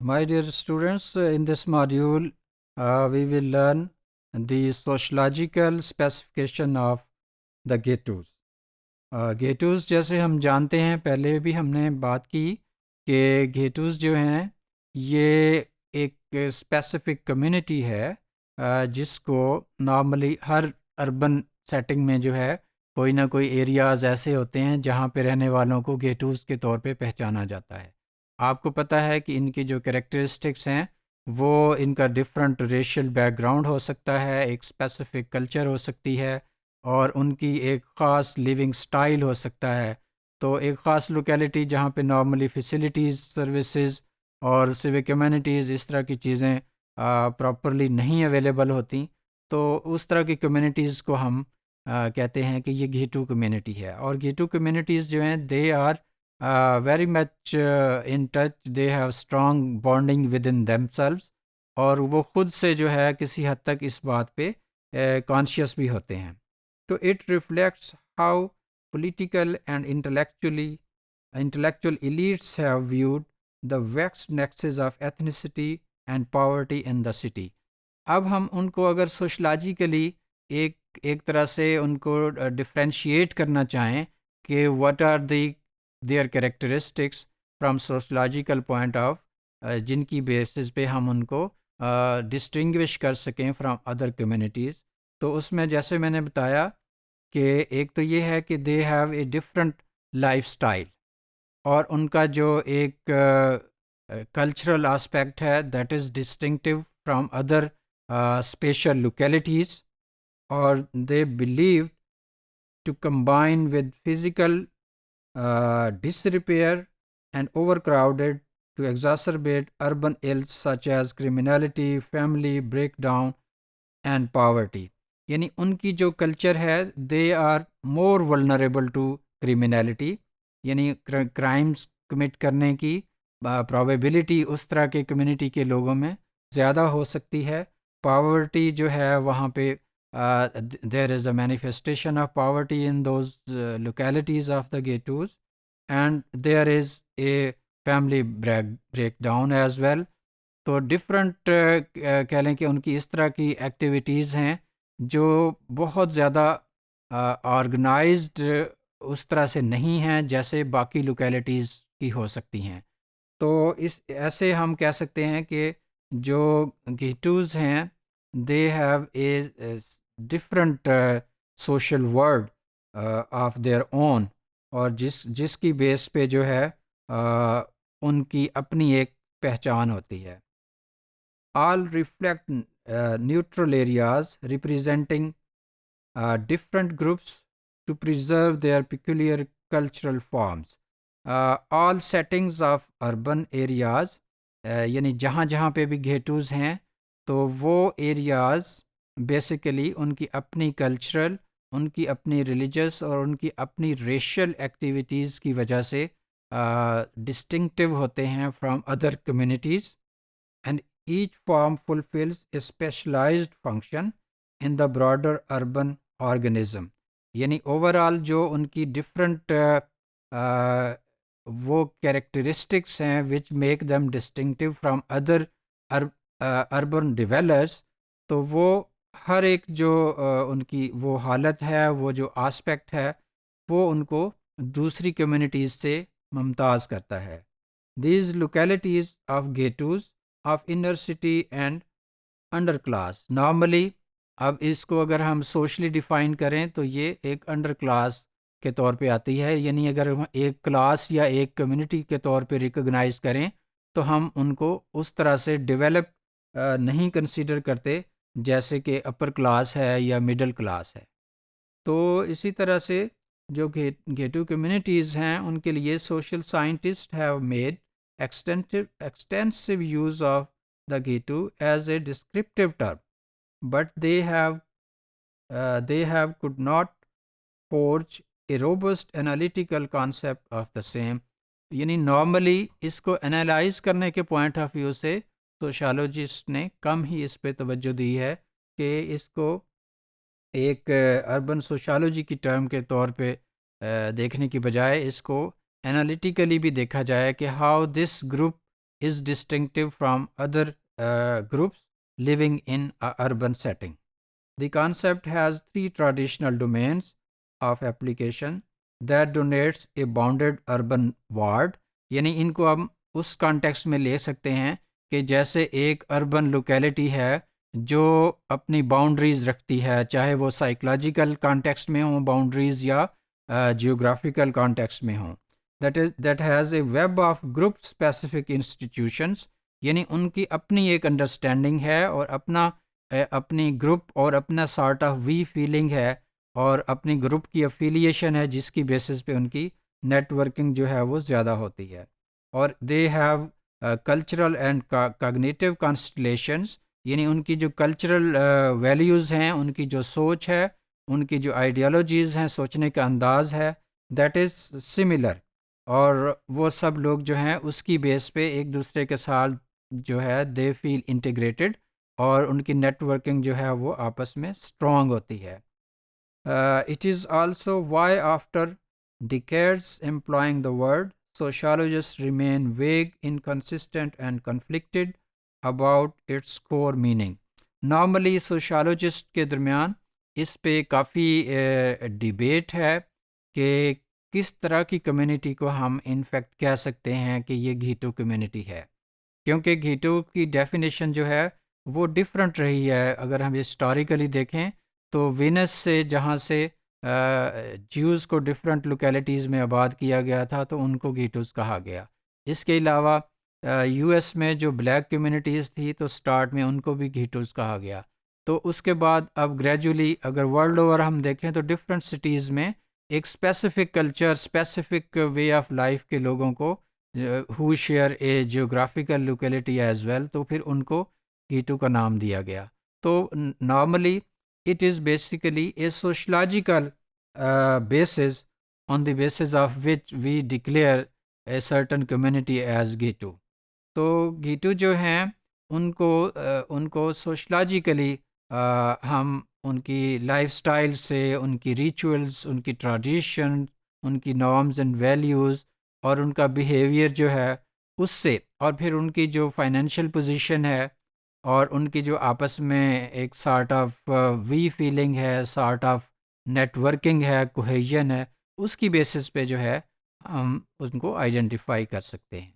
My dear students, in this module, we will learn the sociological specification of the ghettos. گیٹوز جیسے ہم جانتے ہیں، پہلے بھی ہم نے بات کی کہ گیٹوز جو ہیں یہ ایک اسپیسیفک کمیونٹی ہے جس کو نارملی ہر اربن سیٹنگ میں جو ہے کوئی نہ کوئی ایریاز ایسے ہوتے ہیں جہاں پہ رہنے والوں کو گیٹوز کے طور پہ پہچانا جاتا ہے۔ آپ کو پتہ ہے کہ ان کی جو کریکٹرسٹکس ہیں وہ ان کا ڈفرینٹ ریشل بیک گراؤنڈ ہو سکتا ہے، ایک اسپیسیفک کلچر ہو سکتی ہے، اور ان کی ایک خاص لیونگ سٹائل ہو سکتا ہے۔ تو ایک خاص لوکیلٹی جہاں پہ نارملی فیسیلیٹیز، سروسز اور سیوک کمیونٹیز اس طرح کی چیزیں پراپرلی نہیں اویلیبل ہوتی، تو اس طرح کی کمیونٹیز کو ہم کہتے ہیں کہ یہ گھیٹو کمیونٹی ہے۔ اور گھیٹو کمیونٹیز جو ہیں they are very much in touch, they have strong bonding within themselves, اور وہ خود سے جو ہے کسی حد تک اس بات پہ کانشیس بھی ہوتے ہیں۔ تو it reflects how political and intellectual elites have viewed the vexed nexus of ethnicity and poverty in the city۔ اب ہم ان کو اگر سوشلوجیکلی ایک طرح سے ان کو ڈفرینشیٹ کرنا چاہیں کہ what are their characteristics from sociological point of، جن کی بیسس پہ ہم ان کو ڈسٹنگوش کر سکیں فرام ادر کمیونٹیز، تو اس میں جیسے میں نے بتایا کہ ایک تو یہ ہے کہ they have a different life style, اور ان کا جو ایک کلچرل آسپیکٹ ہے that is distinctive from other special localities, اور they believe to combine with physical disrepair and overcrowded to exacerbate urban ills such as criminality, family breakdown and poverty. یعنی ان کی جو culture ہے they are more vulnerable to criminality, یعنی crimes commit کرنے کی probability اس طرح کے کمیونٹی کے لوگوں میں زیادہ ہو سکتی ہے۔ پاورٹی جو ہے وہاں پہ there is a manifestation of poverty in those localities of the ghettos, and there is a family breakdown as well. تو ڈفرینٹ کہہ لیں کہ ان کی اس طرح کی ایکٹیویٹیز ہیں جو بہت زیادہ آرگنائزڈ اس طرح سے نہیں ہیں جیسے باقی لوکیلٹیز کی ہو سکتی ہیں۔ تو اس ایسے ہم کہہ سکتے ہیں کہ جو گیٹوز ہیں they have a different social world of their own, اور جس کی بیس پہ جو ہے ان کی اپنی ایک پہچان ہوتی ہے۔ all reflect neutral areas representing different groups to preserve their peculiar cultural forms۔ all settings of urban areas، یعنی جہاں جہاں پہ بھی گھیٹوز ہیں تو وہ ایریاز بیسیکلی ان کی اپنی کلچرل، ان کی اپنی ریلیجس اور ان کی اپنی ریشل ایکٹیویٹیز کی وجہ سے ڈسٹنکٹیو ہوتے ہیں from other communities, and each form fulfills a specialized function in the broader urban organism۔ یعنی اوورآل جو ان کی ڈفرینٹ وہ کیریکٹرسٹکس ہیں which make them distinctive from other urban dwellers، تو وہ ہر ایک جو ان کی وہ حالت ہے، وہ جو آسپیکٹ ہے، وہ ان کو دوسری کمیونٹیز سے ممتاز کرتا ہے۔ These localities of ghettos of inner city and under class, normally اب اس کو اگر ہم سوشلی ڈیفائن کریں تو یہ ایک انڈر کلاس کے طور پہ آتی ہے، یعنی اگر ہم ایک کلاس یا ایک کمیونٹی کے طور پہ ریکگنائز کریں تو ہم ان کو اس طرح سے ڈیولپ نہیں کنسیڈر کرتے جیسے کہ اپر کلاس ہے یا مڈل کلاس ہے۔ تو اسی طرح سے جو گھیٹو کمیونٹیز ہیں ان کے لیے social scientist have made extensive use of the ghetto as a descriptive term, but they have could not forge a robust analytical concept of the same۔ یعنی نارملی اس کو انالائز کرنے کے پوائنٹ آف ویو سے سوشالوجسٹ نے کم ہی اس پہ توجہ دی ہے کہ اس کو ایک اربن سوشالوجی کی ٹرم کے طور پہ دیکھنے کی بجائے اس کو انالیٹیکلی بھی دیکھا جائے کہ how this group is distinctive from other groups living in a urban setting. The concept has three traditional domains of application that donates a bounded urban ward. یعنی ان کو ہم اس کانٹیکسٹ میں لے سکتے ہیں کہ جیسے ایک اربن لوکیلٹی ہے جو اپنی باؤنڈریز رکھتی ہے، چاہے وہ سائیکلوجیکل کانٹیکسٹ میں ہوں باؤنڈریز یا جیوگرافیکل کانٹیکسٹ میں ہوں. That has a web of group specific institutions. یعنی ان کی اپنی ایک انڈرسٹینڈنگ ہے اور اپنی گروپ اور اپنا سارٹ آف وی فیلنگ ہے اور اپنی گروپ کی افیلیشن ہے جس کی بیسس پہ ان کی نیٹ ورکنگ جو ہے وہ زیادہ ہوتی ہے. اور they have cultural and cognitive constellations. یعنی ان کی جو کلچرل ویلیوز ہیں، ان کی جو سوچ ہے، ان کی جو آئیڈیالوجیز ہیں، سوچنے کا انداز ہے، دیٹ از سملر. اور وہ سب لوگ جو ہیں اس کی بیس پہ ایک دوسرے کے ساتھ جو ہے دے فیل انٹیگریٹڈ اور ان کی نیٹ ورکنگ جو ہے وہ آپس میں اسٹرانگ ہوتی ہے. It is also why after decades employing the word, sociologists remain vague, inconsistent and conflicted about its core meaning. Normally sociologist کے درمیان اس پہ کافی ڈیبیٹ ہے کہ کس طرح کی کمیونٹی کو ہم انفیکٹ کہہ سکتے ہیں کہ یہ گھیٹو کمیونٹی ہے، کیونکہ گھیٹو کی ڈیفینیشن جو ہے وہ ڈفرینٹ رہی ہے. اگر ہم ہسٹوریکلی دیکھیں تو وینس سے جہاں سے جیوز کو ڈفرینٹ لوکیلٹیز میں آباد کیا گیا تھا تو ان کو گھیٹوز کہا گیا. اس کے علاوہ یو ایس میں جو بلیک کمیونٹیز تھی تو سٹارٹ میں ان کو بھی گھیٹوز کہا گیا. تو اس کے بعد اب گریجولی اگر ورلڈ اوور ہم دیکھیں تو ڈفرینٹ سٹیز میں ایک specific culture, specific way of life کے لوگوں کو who share a geographical locality as well, تو پھر ان کو گھیٹو کا نام دیا گیا. تو normally it is basically a sociological basis on the basis of which we declare a certain community as Ghetto. تو گھیٹو جو ہیں ان کو سوشلوجیکلی ہم ان کی لائف سٹائل سے، ان کی ریچولز، ان کی ٹریڈیشن، ان کی نارمز اینڈ ویلیوز اور ان کا بیہیویئر جو ہے اس سے، اور پھر ان کی جو فائنینشیل پوزیشن ہے اور ان کی جو آپس میں ایک سارٹ آف وی فیلنگ ہے، سارٹ آف نیٹ ورکنگ ہے، کوہیژن ہے، اس کی بیسس پہ جو ہے ہم ان کو آئیڈینٹیفائی کر سکتے ہیں.